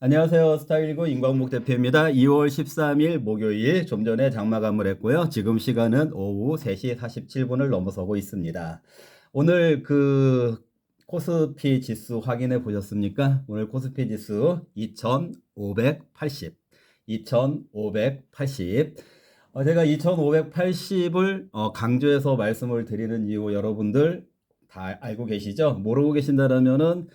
안녕하세요. 스타일고 임광목 대표입니다. 2월 13일 목요일 좀 전에 장마감을 했고요. 지금 시간은 오후 3시 47분을 넘어서고 있습니다. 오늘 코스피 지수 확인해 보셨습니까? 오늘 코스피 지수 2580, 2580. 제가 2580을 강조해서 말씀을 드리는 이유 여러분들 다 알고 계시죠? 모르고 계신다라면은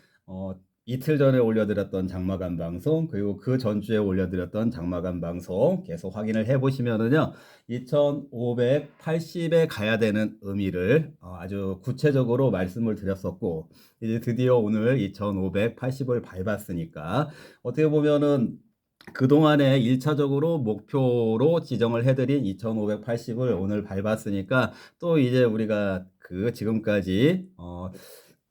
이틀 전에 올려드렸던 장마감 방송, 그리고 그 전주에 올려드렸던 장마감 방송 계속 확인을 해보시면은요, 2580에 가야 되는 의미를 아주 구체적으로 말씀을 드렸었고, 이제 드디어 오늘 2580을 밟았으니까, 어떻게 보면은 그동안에 1차적으로 목표로 지정을 해드린 2580을 오늘 밟았으니까, 또 이제 우리가 지금까지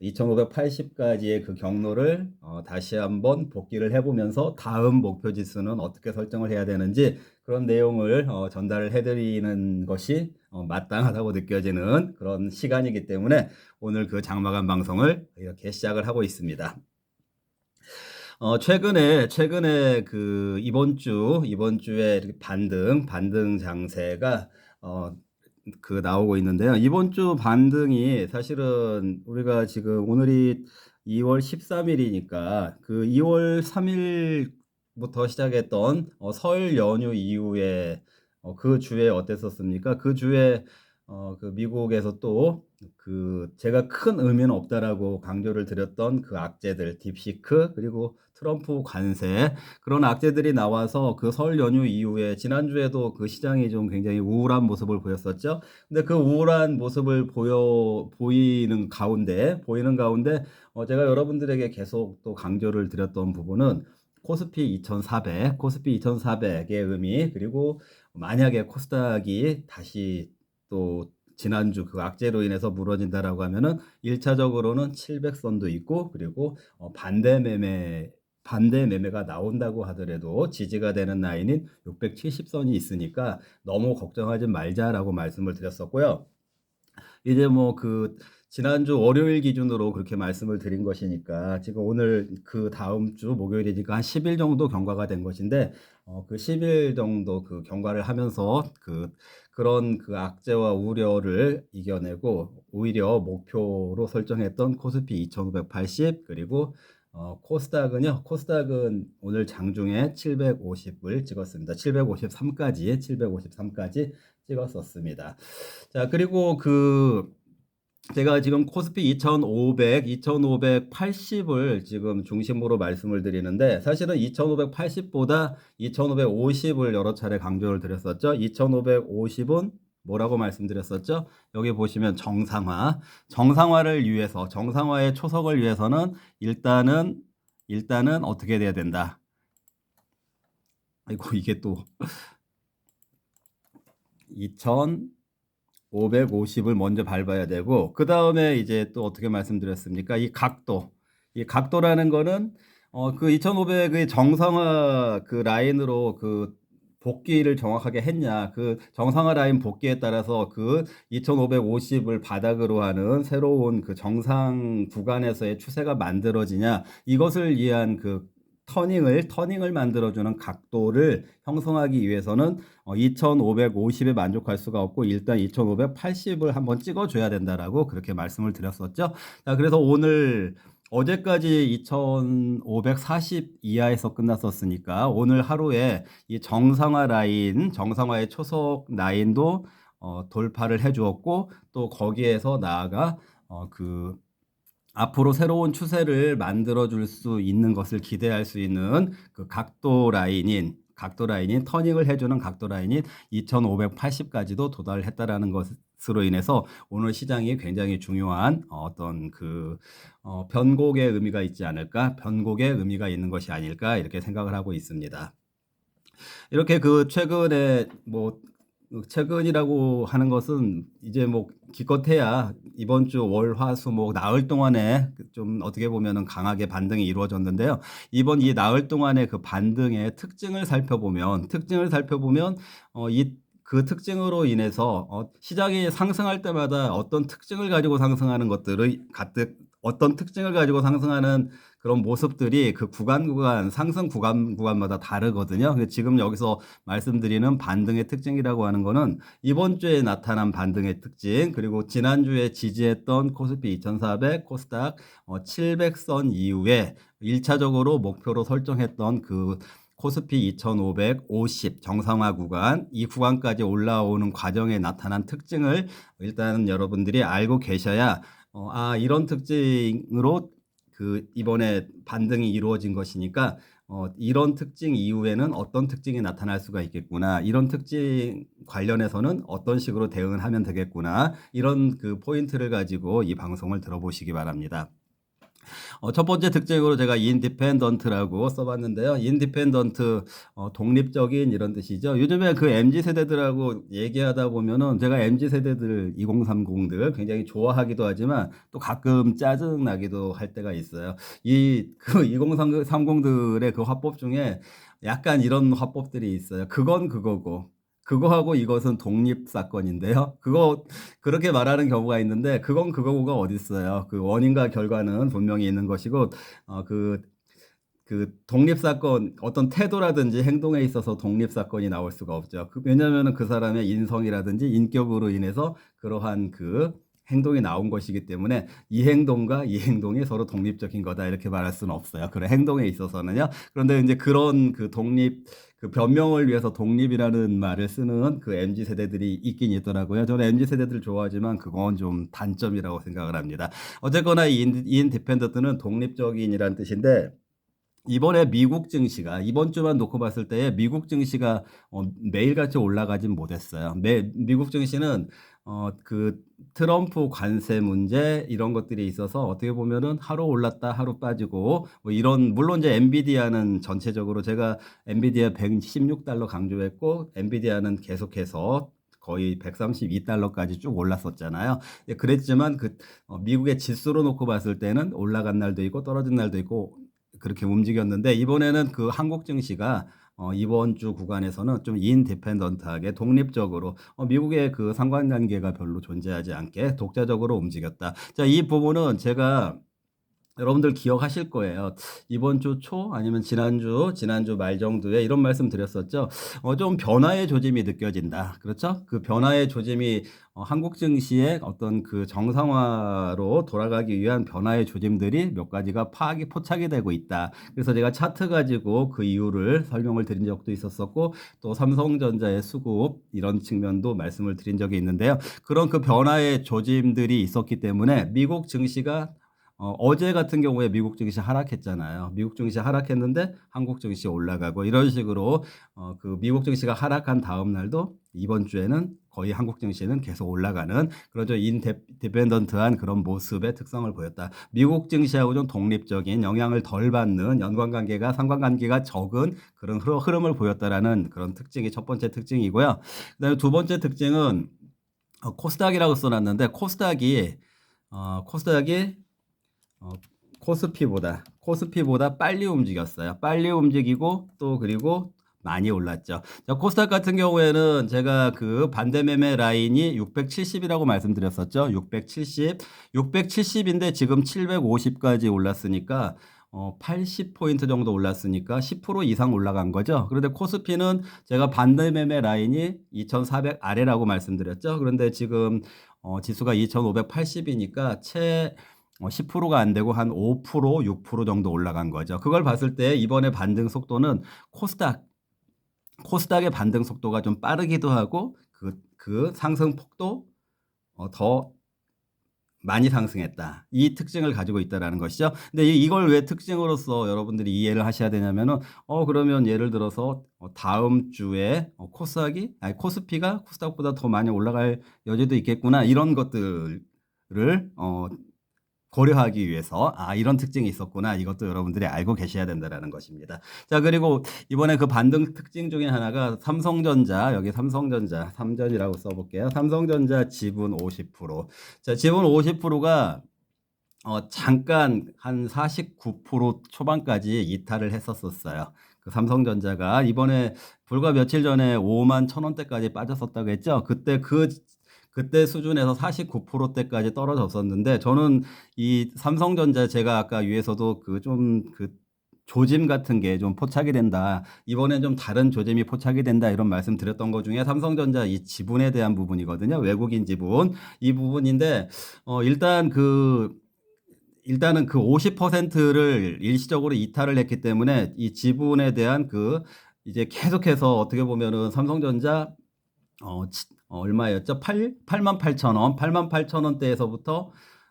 2580까지의 그 경로를 다시 한번 복기를 해보면서 다음 목표 지수는 어떻게 설정을 해야 되는지 그런 내용을 전달을 해드리는 것이 마땅하다고 느껴지는 그런 시간이기 때문에 오늘 그 장마감 방송을 이렇게 시작을 하고 있습니다. 최근에 이번 주에 이렇게 반등 장세가 나오고 있는데요. 이번 주 반등이 사실은 우리가 지금 오늘이 2월 13일이니까 그 2월 3일부터 시작했던 설 연휴 이후에 그 주에 어땠었습니까? 그 주에 미국에서 또 제가 큰 의미는 없다라고 강조를 드렸던 그 악재들, 딥시크, 그리고 트럼프 관세, 그런 악재들이 나와서 그 설 연휴 이후에 지난주에도 그 시장이 좀 굉장히 우울한 모습을 보였었죠. 근데 그 우울한 모습을 보이는 가운데 제가 여러분들에게 계속 또 강조를 드렸던 부분은 코스피 2400의 의미, 그리고 만약에 코스닥이 다시 또 지난주 그 악재로 인해서 무너진다라고 하면은 1차적으로는 700선도 있고, 그리고 반대 매매가 나온다고 하더라도 지지가 되는 라인인 670선이 있으니까 너무 걱정하지 말자라고 말씀을 드렸었고요. 이제 지난주 월요일 기준으로 그렇게 말씀을 드린 것이니까 지금 오늘 그 다음 주 목요일이니까 한 10일 정도 경과가 된 것인데 그 10일 정도 그 경과를 하면서 그런 그 악재와 우려를 이겨내고 오히려 목표로 설정했던 코스피 2580, 그리고 코스닥은 오늘 장중에 750을 찍었습니다. 753까지 찍었었습니다. 자, 그리고 제가 지금 코스피 2580을 지금 중심으로 말씀을 드리는데, 사실은 2580보다 2550을 여러 차례 강조를 드렸었죠. 2550은 뭐라고 말씀드렸었죠? 여기 보시면 정상화를 위해서, 정상화의 초석을 위해서는 일단은 어떻게 돼야 된다. 아이고, 이게 또 2550을 먼저 밟아야 되고, 그 다음에 이제 또 어떻게 말씀드렸습니까? 이 각도라는 거는 그 2500의 정상화 그 라인으로 복귀를 정확하게 했냐, 그 정상화 라인 복귀에 따라서 그 2550을 바닥으로 하는 새로운 그 정상 구간에서의 추세가 만들어지냐, 이것을 위한 터닝을 만들어주는 각도를 형성하기 위해서는 2550에 만족할 수가 없고 일단 2580을 한번 찍어줘야 된다라고 그렇게 말씀을 드렸었죠. 자, 그래서 어제까지 2540 이하에서 끝났었으니까 오늘 하루에 이 정상화의 초속 라인도 돌파를 해주었고, 또 거기에서 나아가 앞으로 새로운 추세를 만들어 줄 수 있는 것을 기대할 수 있는 그 각도 라인인 터닝을 해주는 각도 라인인 2580까지도 도달을 했다라는 것으로 인해서 오늘 시장이 굉장히 중요한 변곡의 의미가 있지 않을까, 변곡의 의미가 있는 것이 아닐까, 이렇게 생각을 하고 있습니다. 이렇게 최근이라고 하는 것은 이제 기껏해야 이번 주 월, 화, 수, 목 나흘 동안에 좀 어떻게 보면은 강하게 반등이 이루어졌는데요. 이번 이 나흘 동안의 그 반등의 특징을 살펴보면 그 특징으로 인해서 시장이 상승할 때마다 어떤 특징을 가지고 상승하는 것들을 가득 어떤 특징을 가지고 상승하는 그런 모습들이 그 구간 상승 구간마다 다르거든요. 지금 여기서 말씀드리는 반등의 특징이라고 하는 거는 이번 주에 나타난 반등의 특징, 그리고 지난주에 지지했던 코스피 2400, 코스닥 700선 이후에 1차적으로 목표로 설정했던 그 코스피 2550 정상화 구간, 이 구간까지 올라오는 과정에 나타난 특징을 일단 여러분들이 알고 계셔야 이런 특징으로 그 이번에 반등이 이루어진 것이니까 이런 특징 이후에는 어떤 특징이 나타날 수가 있겠구나. 이런 특징 관련해서는 어떤 식으로 대응을 하면 되겠구나. 이런 그 포인트를 가지고 이 방송을 들어보시기 바랍니다. 첫 번째 특징으로 제가 인디펜던트라고 써봤는데요. 인디펜던트, 독립적인 이런 뜻이죠. 요즘에 그 MZ세대들하고 얘기하다 보면은 제가 MZ세대들 2030들 굉장히 좋아하기도 하지만 또 가끔 짜증나기도 할 때가 있어요. 그 2030들의 그 화법 중에 약간 이런 화법들이 있어요. 그건 그거고. 그거하고 이것은 독립사건인데요. 그렇게 말하는 경우가 있는데, 그건 그거가 어딨어요. 그 원인과 결과는 분명히 있는 것이고, 그 독립사건, 어떤 태도라든지 행동에 있어서 독립사건이 나올 수가 없죠. 왜냐면은 그 사람의 인성이라든지 인격으로 인해서 그러한 그 행동이 나온 것이기 때문에 이 행동과 이 행동이 서로 독립적인 거다 이렇게 말할 수는 없어요. 그런 행동에 있어서는요. 그런데 이제 그런 그 그 변명을 위해서 독립이라는 말을 쓰는 그 MZ 세대들이 있긴 있더라고요. 저는 MZ 세대들 좋아하지만 그건 좀 단점이라고 생각을 합니다. 어쨌거나 이 인디펜던트는 독립적인이란 뜻인데, 이번에 미국 증시가 이번 주만 놓고 봤을 때에 미국 증시가 매일같이 올라가진 못했어요. 미국 증시는 그 트럼프 관세 문제 이런 것들이 있어서 어떻게 보면은 하루 올랐다 하루 빠지고 뭐 이런, 물론 이제 엔비디아는 전체적으로 제가 엔비디아 116달러 강조했고 엔비디아는 계속해서 거의 132달러까지 쭉 올랐었잖아요. 그랬지만 미국의 지수로 놓고 봤을 때는 올라간 날도 있고 떨어진 날도 있고 그렇게 움직였는데, 이번에는 그 한국 증시가 이번 주 구간에서는 좀 인디펜던트하게 독립적으로 미국의 그 상관관계가 별로 존재하지 않게 독자적으로 움직였다. 자, 이 부분은 제가 여러분들 기억하실 거예요. 이번 주 초 아니면 지난주 말 정도에 이런 말씀 드렸었죠. 좀 변화의 조짐이 느껴진다. 그렇죠? 그 변화의 조짐이 한국 증시의 어떤 그 정상화로 돌아가기 위한 변화의 조짐들이 몇 가지가 포착이 되고 있다. 그래서 제가 차트 가지고 그 이유를 설명을 드린 적도 있었었고, 또 삼성전자의 수급 이런 측면도 말씀을 드린 적이 있는데요. 그런 그 변화의 조짐들이 있었기 때문에 미국 증시가 어제 같은 경우에 미국 증시 하락했잖아요. 미국 증시 하락했는데 한국 증시 올라가고 이런 식으로 그 미국 증시가 하락한 다음 날도 이번 주에는 거의 한국 증시는 계속 올라가는 그런 좀 인디펜던트한 그런 모습의 특성을 보였다. 미국 증시하고 좀 독립적인 영향을 덜 받는 상관관계가 적은 그런 흐름을 보였다라는 그런 특징이 첫 번째 특징이고요. 그다음에 두 번째 특징은 코스닥이라고 써놨는데 코스닥이 어, 코스피보다 빨리 움직였어요. 빨리 움직이고 또 그리고 많이 올랐죠. 자, 코스닥 같은 경우에는 제가 그 반대 매매 라인이 670이라고 말씀드렸었죠. 670인데 지금 750까지 올랐으니까 80포인트 정도 올랐으니까 10% 이상 올라간 거죠. 그런데 코스피는 제가 반대 매매 라인이 2400 아래라고 말씀드렸죠. 그런데 지금 지수가 2580이니까 10%가 안 되고 한 5%, 6% 정도 올라간 거죠. 그걸 봤을 때 이번에 반등 속도는 코스닥의 반등 속도가 좀 빠르기도 하고 그 상승 폭도 더 많이 상승했다. 이 특징을 가지고 있다라는 것이죠. 근데 이걸 왜 특징으로서 여러분들이 이해를 하셔야 되냐면은 그러면 예를 들어서 다음 주에 코스피가 코스닥보다 더 많이 올라갈 여지도 있겠구나. 이런 것들을 고려하기 위해서 이런 특징이 있었구나. 이것도 여러분들이 알고 계셔야 된다는 것입니다. 자, 그리고 이번에 그 반등 특징 중에 하나가 삼성전자, 여기 삼성전자 삼전이라고 써볼게요. 삼성전자 지분 50%. 자, 지분 50%가 잠깐 한 49% 초반까지 이탈을 했었어요. 그 삼성전자가 이번에 불과 며칠 전에 5만 1,000원대까지 빠졌었다고 했죠. 그때 그 그때 수준에서 49%대까지 떨어졌었는데 저는 이 삼성전자 제가 아까 위에서도 그 좀 그 조짐 같은 게 좀 포착이 된다. 이번엔 좀 다른 조짐이 포착이 된다. 이런 말씀 드렸던 것 중에 삼성전자 이 지분에 대한 부분이거든요. 외국인 지분. 이 부분인데 일단은 그 50%를 일시적으로 이탈을 했기 때문에 이 지분에 대한 그 이제 계속해서 어떻게 보면은 삼성전자 얼마였죠? 88,000원, 88,000원대에서부터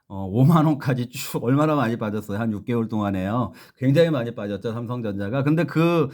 5만 원까지 쭉 얼마나 많이 빠졌어요. 한 6개월 동안에요. 굉장히 많이 빠졌죠, 삼성전자가. 근데 그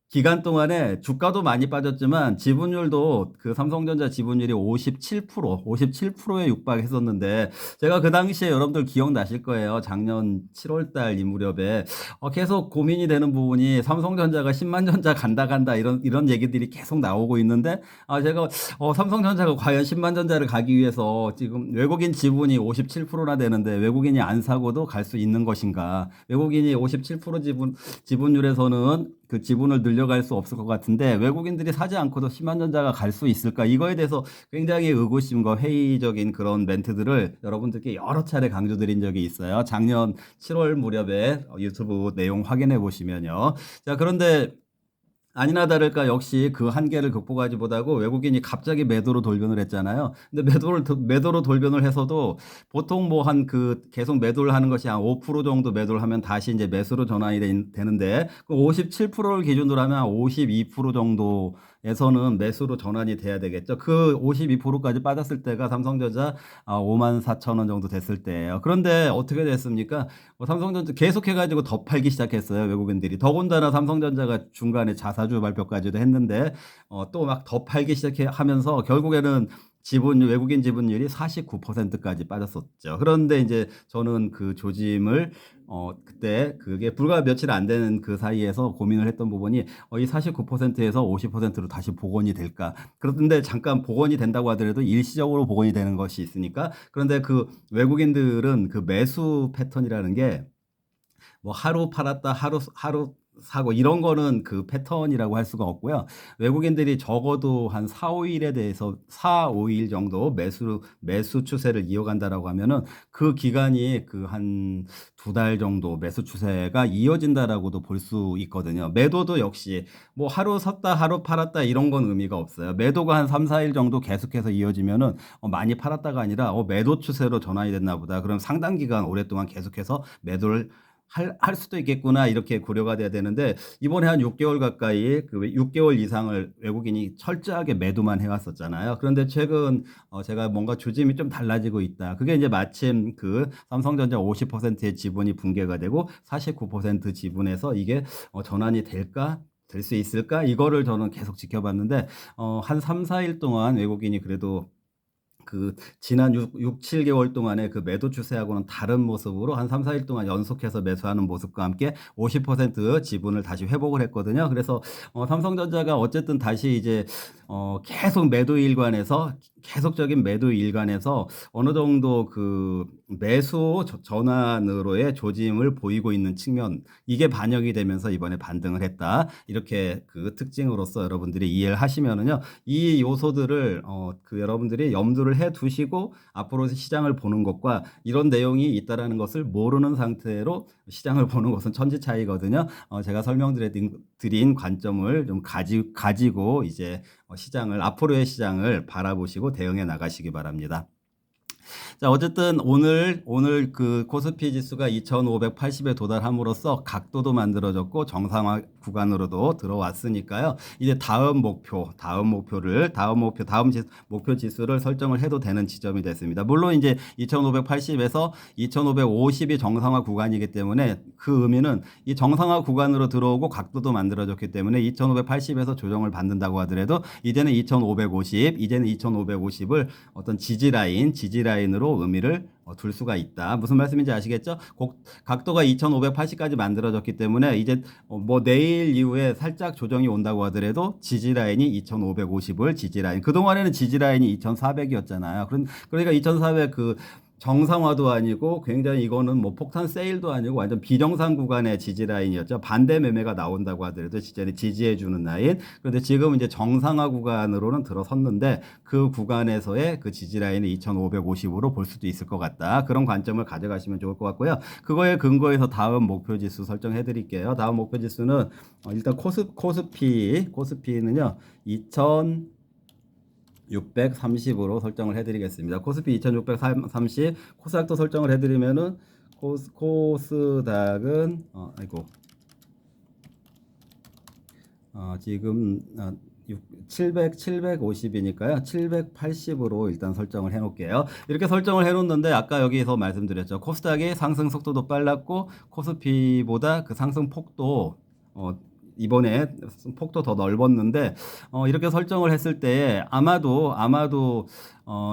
기간 동안에 주가도 많이 빠졌지만 지분율도 그 삼성전자 지분율이 57%에 육박했었는데 제가 그 당시에 여러분들 기억나실 거예요. 작년 7월 달 이 무렵에 계속 고민이 되는 부분이 삼성전자가 10만 전자 간다 이런 얘기들이 계속 나오고 있는데 제가 삼성전자가 과연 10만 전자를 가기 위해서 지금 외국인 지분이 57%나 되는데 외국인이 안 사고도 갈 수 있는 것인가? 외국인이 57% 지분율에서는 그 지분을 늘려갈 수 없을 것 같은데 외국인들이 사지 않고도 10만 전자가 갈 수 있을까? 이거에 대해서 굉장히 의구심과 회의적인 그런 멘트들을 여러분들께 여러 차례 강조드린 적이 있어요. 작년 7월 무렵에 유튜브 내용 확인해 보시면요. 자, 그런데 아니나 다를까 역시 그 한계를 극복하지 못하고 외국인이 갑자기 매도로 돌변을 했잖아요. 근데 매도로 돌변을 해서도 보통 뭐 한 그 계속 매도를 하는 것이 한 5% 정도 매도를 하면 다시 이제 매수로 전환이 되는데 그 57%를 기준으로 하면 52% 정도에서는 매수로 전환이 돼야 되겠죠. 그 52%까지 빠졌을 때가 삼성전자 5만 4천 원 정도 됐을 때예요. 그런데 어떻게 됐습니까? 삼성전자 계속해가지고 더 팔기 시작했어요. 외국인들이. 더군다나 삼성전자가 중간에 자사주 발표까지도 했는데 또 막 더 팔기 시작하면서 결국에는 외국인 지분율이 49%까지 빠졌었죠. 그런데 이제 저는 그 조짐을 그때 그게 불과 며칠 안 되는 그 사이에서 고민을 했던 부분이 이 49%에서 50%로 다시 복원이 될까? 그런데 잠깐 복원이 된다고 하더라도 일시적으로 복원이 되는 것이 있으니까 그런데 그 외국인들은 그 매수 패턴이라는 게 뭐 하루 팔았다 하루 사고 이런 거는 그 패턴이라고 할 수가 없고요. 외국인들이 적어도 한 4-5일 정도 매수 추세를 이어간다라고 하면은 그 기간이 그 한 2달 정도 매수 추세가 이어진다라고도 볼 수 있거든요. 매도도 역시 뭐 하루 샀다 하루 팔았다 이런 건 의미가 없어요. 매도가 한 3-4일 정도 계속해서 이어지면은 많이 팔았다가 아니라 매도 추세로 전환이 됐나 보다. 그럼 상당 기간 오랫동안 계속해서 매도를 할 수도 있겠구나 이렇게 고려가 돼야 되는데 이번에 한 6개월 가까이 6개월 이상을 외국인이 철저하게 매도만 해왔었잖아요. 그런데 최근 제가 뭔가 조짐이 좀 달라지고 있다. 그게 이제 마침 그 삼성전자 50%의 지분이 붕괴가 되고 49% 지분에서 이게 전환이 될까? 될 수 있을까? 이거를 저는 계속 지켜봤는데 한 3-4일 동안 외국인이 그래도 그 지난 7개월 동안의 그 매도 추세하고는 다른 모습으로 한 3-4일 동안 연속해서 매수하는 모습과 함께 50% 지분을 다시 회복을 했거든요. 그래서 삼성전자가 어쨌든 다시 이제 계속 계속적인 매도 일관에서 어느 정도 그 매수 전환으로의 조짐을 보이고 있는 측면 이게 반영이 되면서 이번에 반등을 했다. 이렇게 그 특징으로서 여러분들이 이해를 하시면은요. 이 요소들을 그 여러분들이 염두를 해 두시고 앞으로 시장을 보는 것과 이런 내용이 있다라는 것을 모르는 상태로 시장을 보는 것은 천지 차이거든요. 제가 설명드린 관점을 좀 가지고 이제 앞으로의 시장을 바라보시고 대응해 나가시기 바랍니다. 자, 어쨌든 오늘 그 코스피 지수가 2580에 도달함으로써 각도도 만들어졌고 정상화 구간으로도 들어왔으니까요. 이제 다음 목표 지수를 설정을 해도 되는 지점이 됐습니다. 물론 이제 2580에서 2550이 정상화 구간이기 때문에 그 의미는 이 정상화 구간으로 들어오고 각도도 만들어졌기 때문에 2580에서 조정을 받는다고 하더라도 이제는 2550을 어떤 지지라인으로 의미를 둘 수가 있다. 무슨 말씀인지 아시겠죠? 각도가 2580까지 만들어졌기 때문에 이제 뭐 내일 이후에 살짝 조정이 온다고 하더라도 지지라인이 2550을 지지라인. 그동안에는 지지라인이 2400이었잖아요. 그러니까 2400 정상화도 아니고 굉장히 이거는 뭐 폭탄 세일도 아니고 완전 비정상 구간의 지지 라인이었죠. 반대 매매가 나온다고 하더라도 진짜 지지해주는 라인. 그런데 지금 이제 정상화 구간으로는 들어섰는데 그 구간에서의 그 지지 라인을 2,550으로 볼 수도 있을 것 같다. 그런 관점을 가져가시면 좋을 것 같고요. 그거에 근거해서 다음 목표 지수 설정해 드릴게요. 다음 목표 지수는 일단 코스피는요 2,630으로 설정을 해드리겠습니다. 코스피 2,630, 코스닥도 설정을 해드리면은 코스닥은 지금 750이니까요. 780으로 일단 설정을 해놓을게요. 이렇게 설정을 해놓는데 아까 여기서 말씀드렸죠. 코스닥의 상승 속도도 빨랐고 코스피보다 그 상승 폭도 이번에 폭도 더 넓었는데 이렇게 설정을 했을 때 아마도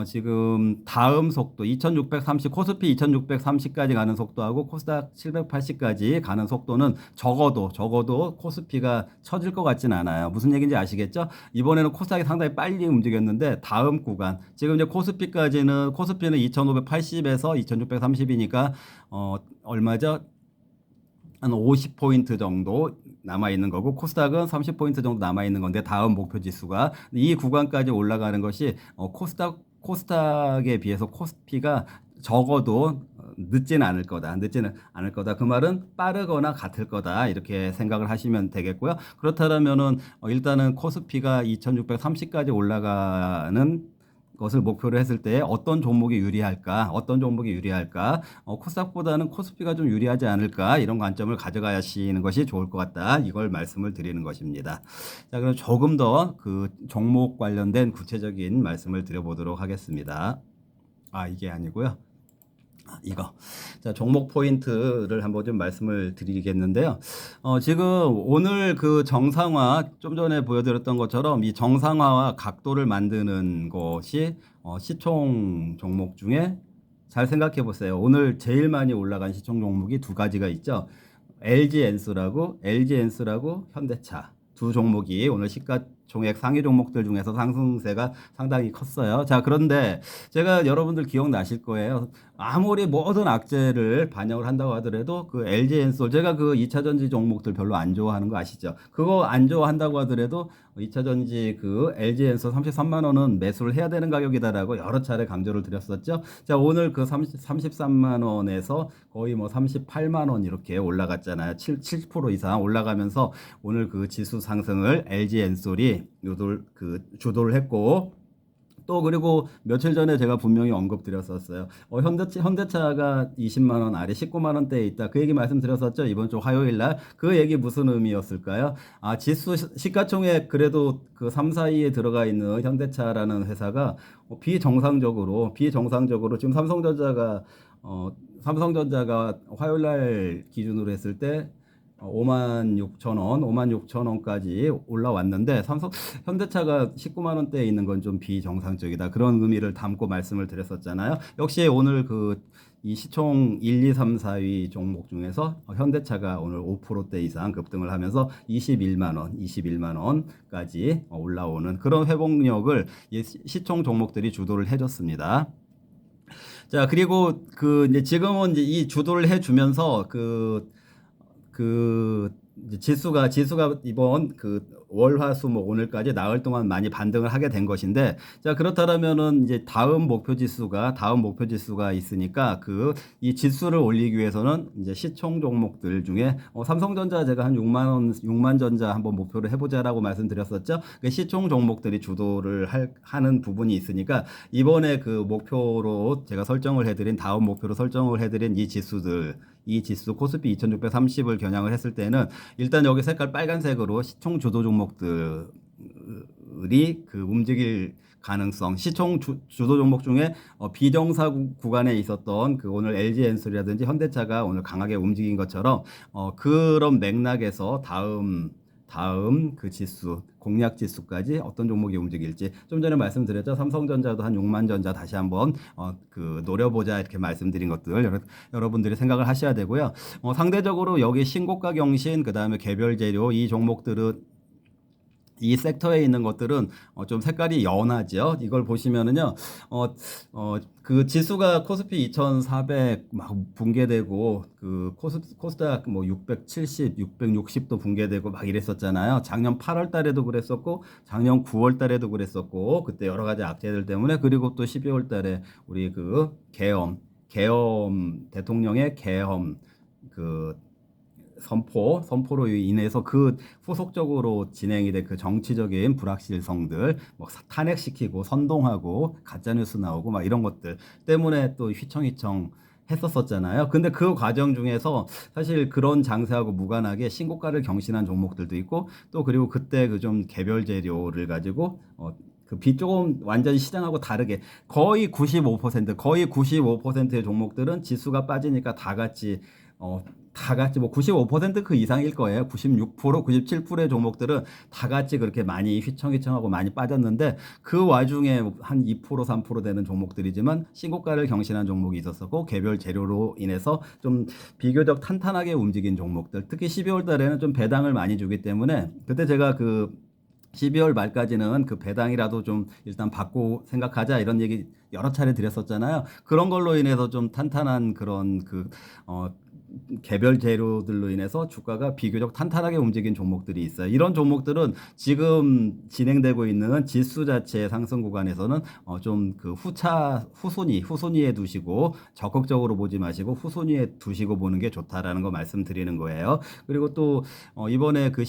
지금 다음 속도 2,630 코스피 2,630까지 가는 속도하고 코스닥 780까지 가는 속도는 적어도 코스피가 처질 것 같진 않아요. 무슨 얘기인지 아시겠죠? 이번에는 코스닥이 상당히 빨리 움직였는데 다음 구간 지금 이제 코스피는 2,580에서 2,630이니까 얼마죠? 한 50포인트 정도 남아있는 거고 코스닥은 30포인트 정도 남아있는 건데 다음 목표 지수가 이 구간까지 올라가는 것이 코스닥에 비해서 코스피가 적어도 늦지는 않을 거다. 그 말은 빠르거나 같을 거다. 이렇게 생각을 하시면 되겠고요. 그렇다면은 일단은 코스피가 2,630까지 올라가는 것을 목표로 했을 때 어떤 종목이 유리할까? 코스닥보다는 코스피가 좀 유리하지 않을까? 이런 관점을 가져가시는 것이 좋을 것 같다. 이걸 말씀을 드리는 것입니다. 자, 그럼 조금 더 그 종목 관련된 구체적인 말씀을 드려보도록 하겠습니다. 이게 아니고요. 이거. 자, 종목 포인트를 한번 좀 말씀을 드리겠는데요. 지금 오늘 그 정상화, 좀 전에 보여드렸던 것처럼 이 정상화와 각도를 만드는 것이 시총 종목 중에 잘 생각해 보세요. 오늘 제일 많이 올라간 시총 종목이 두 가지가 있죠. LG엔스라고 현대차. 두 종목이 오늘 시가총액 상위 종목들 중에서 상승세가 상당히 컸어요. 자, 그런데 제가 여러분들 기억나실 거예요. 아무리 모든 악재를 반영을 한다고 하더라도 그 LG엔솔 제가 그 2차전지 종목들 별로 안 좋아하는 거 아시죠? 그거 안 좋아한다고 하더라도 2차전지 그 LG엔솔 33만 원은 매수를 해야 되는 가격이다라고 여러 차례 강조를 드렸었죠. 자, 오늘 그 33만 원에서 거의 뭐 38만 원 이렇게 올라갔잖아요. 7% 이상 올라가면서 오늘 그 지수 상승을 LG엔솔이 주도를 했고 또 그리고 며칠 전에 제가 분명히 언급드렸었어요. 현대차가 20만 원 아래 19만 원대에 있다. 그 얘기 말씀드렸었죠. 이번 주 화요일 날. 그 얘기 무슨 의미였을까요? 지수 시가총액 그래도 그 3, 4위에 들어가 있는 현대차라는 회사가 비정상적으로 지금 삼성전자가 화요일 날 기준으로 했을 때 56,000원까지 올라왔는데 현대차가 19만 원대에 있는 건 좀 비정상적이다. 그런 의미를 담고 말씀을 드렸었잖아요. 역시 오늘 이 시총 1, 2, 3, 4위 종목 중에서 현대차가 오늘 5%대 이상 급등을 하면서 21만 원까지 올라오는 그런 회복력을 시총 종목들이 주도를 해줬습니다. 자, 그리고 이제 지금은 이제 이 주도를 해주면서 이제 지수가 이번 월화수목 오늘까지 나흘 동안 많이 반등을 하게 된 것인데, 자, 그렇다면은 이제 다음 목표 지수가 있으니까 이 지수를 올리기 위해서는 이제 시총 종목들 중에 삼성전자 제가 한 6만 전자 한번 목표를 해보자라고 말씀드렸었죠. 시총 종목들이 주도를 하는 부분이 있으니까 이번에 목표로 제가 다음 목표로 설정을 해드린 이 지수 코스피 2,630을 겨냥을 했을 때는 일단 여기 색깔 빨간색으로 시총 주도 종목들이 움직일 가능성, 시총 주도 종목 중에 비정상 구간에 있었던 오늘 LG엔솔이라든지 현대차가 오늘 강하게 움직인 것처럼 그런 맥락에서 다음 그 지수, 공략 지수까지 어떤 종목이 움직일지 좀 전에 말씀드렸죠. 삼성전자도 한 6만 전자 다시 한번 노려보자 이렇게 말씀드린 것들 여러분들이 생각을 하셔야 되고요. 상대적으로 여기 신고가 경신 그다음에 개별 재료 이 종목들은 이 섹터에 있는 것들은 좀 색깔이 연하죠. 이걸 보시면은요, 그 지수가 코스피 2,400 막 붕괴되고, 그 코스닥 뭐 670, 660도 붕괴되고 막 이랬었잖아요. 작년 8월 달에도 그랬었고, 작년 9월 달에도 그랬었고, 그때 여러 가지 악재들 때문에, 그리고 또 12월 달에 우리 그 계엄, 대통령의 계엄, 그 선포로 인해서 그 후속적으로 진행이 된 그 정치적인 불확실성들, 뭐 탄핵시키고 선동하고 가짜뉴스 나오고 막 이런 것들 때문에 또 휘청휘청 했었었잖아요. 근데 그 과정 중에서 사실 그런 장세하고 무관하게 신고가를 경신한 종목들도 있고, 또 그리고 그때 그 좀 개별 재료를 가지고 그 조금 완전히 시장하고 다르게 거의 95%의 종목들은 지수가 빠지니까 다 같이 뭐 95%그 이상일 거예요. 96%, 97%의 종목들은 다 같이 그렇게 많이 휘청휘청하고 많이 빠졌는데, 그 와중에 한 2%, 3% 되는 종목들이지만 신고가를 경신한 종목이 있었었고, 개별 재료로 인해서 좀 비교적 탄탄하게 움직인 종목들, 특히 12월 달에는 좀 배당을 많이 주기 때문에, 그때 제가 그 12월 말까지는 그 배당이라도 좀 일단 받고 생각하자 이런 얘기 여러 차례 드렸었잖아요. 그런 걸로 인해서 좀 탄탄한 그런 개별 재료들로 인해서 주가가 비교적 탄탄하게 움직인 종목들이 있어요. 이런 종목들은 지금 진행되고 있는 지수 자체의 상승 구간에서는 좀 그 후순위에 두시고, 적극적으로 보지 마시고 후순위에 두시고 보는 게 좋다라는 거 말씀드리는 거예요. 그리고 또 이번에 그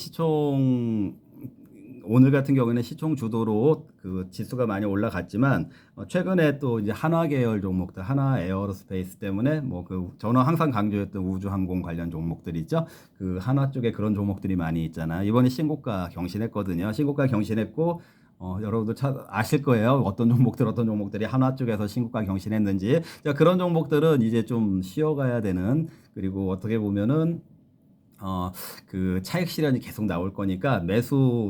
오늘 같은 경우에는 시총 주도로 그 지수가 많이 올라갔지만, 최근에 또 이제 한화 계열 종목들, 한화 에어로스페이스 때문에 뭐 저는 항상 강조했던 우주항공 관련 종목들 있죠. 그 한화 쪽에 그런 종목들이 많이 있잖아요. 이번에 신고가 경신했거든요. 신고가 경신했고, 여러분들 아실 거예요. 어떤 종목들이 한화 쪽에서 신고가 경신했는지. 자, 그런 종목들은 이제 좀 쉬어가야 되는, 그리고 어떻게 보면은 그 차익 실현이 계속 나올 거니까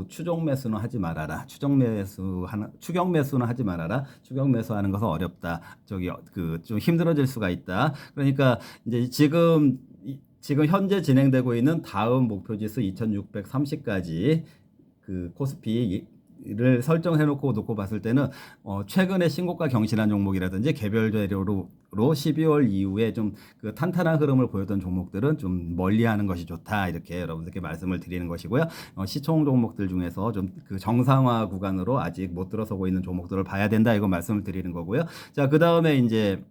추정 매수는 하지 말아라. 추경 매수는 하지 말아라. 추경 매수하는 것은 어렵다. 그 좀 힘들어질 수가 있다. 그러니까 이제 지금 현재 진행되고 있는 다음 목표 지수 2630까지 그 코스피를 설정해 놓고 봤을 때는 최근에 신고가 경신한 종목이라든지 개별 재료로 12월 이후에 좀 그 탄탄한 흐름을 보였던 종목들은 좀 멀리하는 것이 좋다, 이렇게 여러분들께 말씀을 드리는 것이고요. 시총 종목들 중에서 좀 그 정상화 구간으로 아직 못 들어서고 있는 종목들을 봐야 된다, 이거 말씀을 드리는 거고요. 자, 그 다음에 이제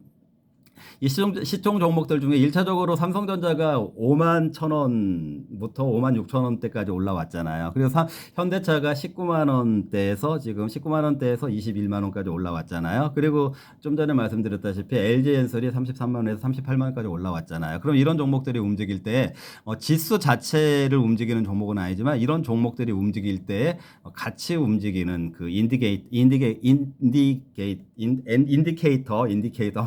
이 시총 종목들 중에 1차적으로 삼성전자가 5만 1,000원부터 5만 6천 원대까지 올라왔잖아요. 그래서 현대차가 19만 원대에서 지금 19만 원대에서 21만 원까지 올라왔잖아요. 그리고 좀 전에 말씀드렸다시피 LG엔솔이 33만 원에서 38만 원까지 올라왔잖아요. 그럼 이런 종목들이 움직일 때 지수 자체를 움직이는 종목은 아니지만, 이런 종목들이 움직일 때 같이 움직이는 그 인디케이터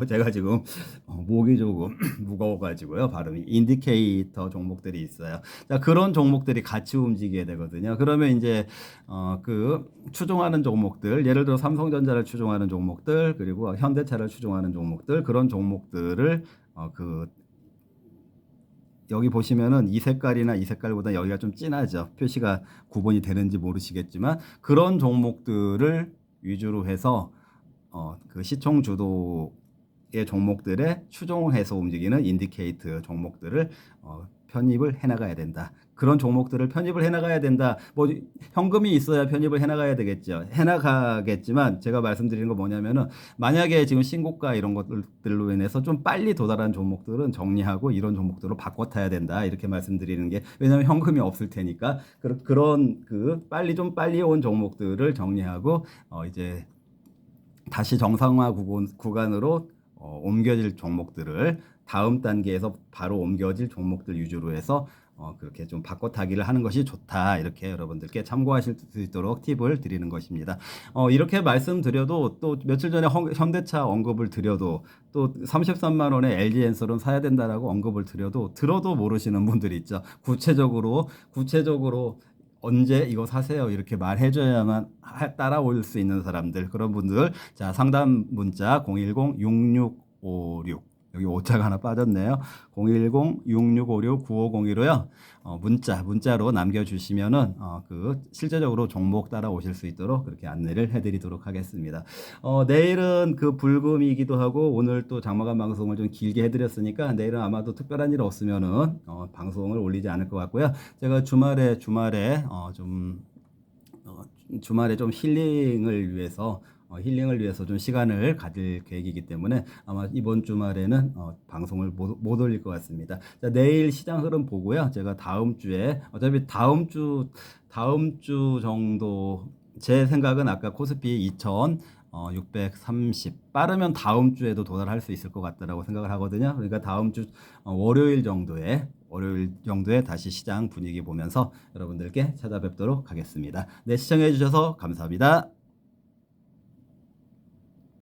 제가 지금 목이 조금 무거워가지고요. 발음이 인디케이터 종목들이 있어요. 자, 그런 종목들이 같이 움직여야 되거든요. 그러면 이제 그 추종하는 종목들, 예를 들어 삼성전자를 추종하는 종목들, 그리고 현대차를 추종하는 종목들, 그런 종목들을 여기 보시면은 이 색깔이나 이 색깔보다 여기가 좀 진하죠. 표시가 구분이 되는지 모르시겠지만, 그런 종목들을 위주로 해서 그 시총 주도의 종목들의 추종을 해서 움직이는 인디케이터 종목들을 편입을 해나가야 된다. 그런 종목들을 편입을 해나가야 된다. 뭐 현금이 있어야 편입을 해나가야 되겠죠. 해나가겠지만, 제가 말씀드리는 거 뭐냐면은, 만약에 지금 신고가 이런 것들로 인해서 좀 빨리 도달한 종목들은 정리하고 이런 종목들로 바꿔 타야 된다, 이렇게 말씀드리는 게, 왜냐하면 현금이 없을 테니까. 그런 좀 빨리 온 종목들을 정리하고 이제 다시 정상화 구간으로 옮겨질 종목들을, 다음 단계에서 바로 옮겨질 종목들 위주로 해서 그렇게 좀 바꿔타기를 하는 것이 좋다, 이렇게 여러분들께 참고하실 수 있도록 팁을 드리는 것입니다. 이렇게 말씀드려도, 또 며칠 전에 현대차 언급을 드려도, 또 33만 원에 LG엔솔은 사야 된다라고 언급을 들어도 모르시는 분들이 있죠. 구체적으로 언제 이거 사세요 이렇게 말해줘야만 따라올 수 있는 사람들, 그런 분들, 자, 상담 문자 010-6656 여기 오자가 하나 빠졌네요. 010-6656-9502로요. 문자로 남겨주시면은 그 실제적으로 종목 따라오실 수 있도록 그렇게 안내를 해드리도록 하겠습니다. 내일은 그 불금이기도 하고 오늘 또 장마감 방송을 좀 길게 해드렸으니까 내일은 아마도 특별한 일 없으면은 방송을 올리지 않을 것 같고요. 제가 주말에 좀 힐링을 위해서 좀 시간을 가질 계획이기 때문에 아마 이번 주말에는 방송을 못 올릴 것 같습니다. 자, 내일 시장 흐름 보고요. 제가 다음 주에 어차피 다음 주 정도 제 생각은 아까 코스피 2,630 빠르면 다음 주에도 도달할 수 있을 것 같다라고 생각을 하거든요. 그러니까 다음 주 월요일 정도에 다시 시장 분위기 보면서 여러분들께 찾아뵙도록 하겠습니다. 네, 시청해 주셔서 감사합니다.